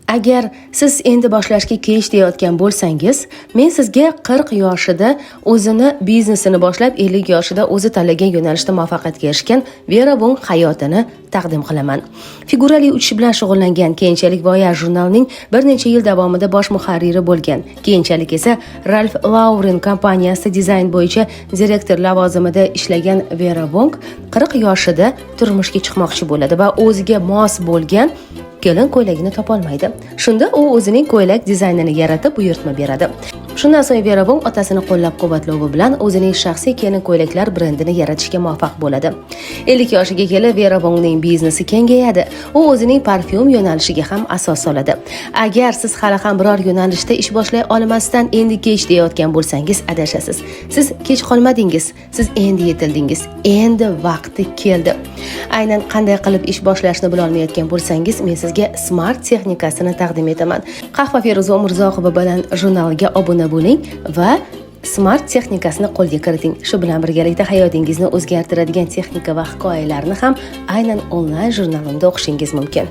Agar siz endi boshlashga kech deyotgan bo'lsangiz, men sizga 40 yoshida o'zini biznesini boshlab, 50 yoshida o'zi tanlagan yo'nalishda muvaffaqiyatga erishgan Vera Wong hayotini taqdim qilaman. Figurali uchish bilan shug'ullangan, keyinchalik Voyage jurnalining bir necha yil davomida bosh muharriri bo'lgan. Keyinchalik esa Ralph Lauren kompaniyasida dizayn bo'yicha direktor lavozimida ishlagan Vera Wong 40 yoshida turmushga chiqmoqchi bo'ladi va o'ziga mos bo'lgan kelin ko'ylagini topolmaydi. Shunda u o'zining ko'ylak dizaynini yaratib, buyurtma beradi. Shundan so'ng Vera Wong otasini qo'llab-quvvatlovi bilan o'zining shaxsiy kelin ko'ylaklar brendini yaratishga muvaffaq bo'ladi. 50 yoshiga kelib Vera Wongning biznesi kengayadi. U o'zining parfyum yo'nalishiga ham asos soladi. Agar siz hali ham biror yo'nalishda ish boshlay olmasdan endi kech deyotgan bo'lsangiz, adashasiz. Siz kech qolmadingiz. Siz endi yetildingiz. Endi vaqti keldi. Aynan qanday qilib ish boshlashni bilolmayotgan bo'lsangiz, men sizga Smart texnikasini taqdim etaman. Qahva Feruza Umurzoqova bilan jurnalga obuna bo'ling va Smart texnikasini qo'lga kiriting. Shu bilan birgalikda hayotingizni o'zgartiradigan texnika va hikoyalarni ham aynan onlayn jurnalimda o'qishingiz mumkin.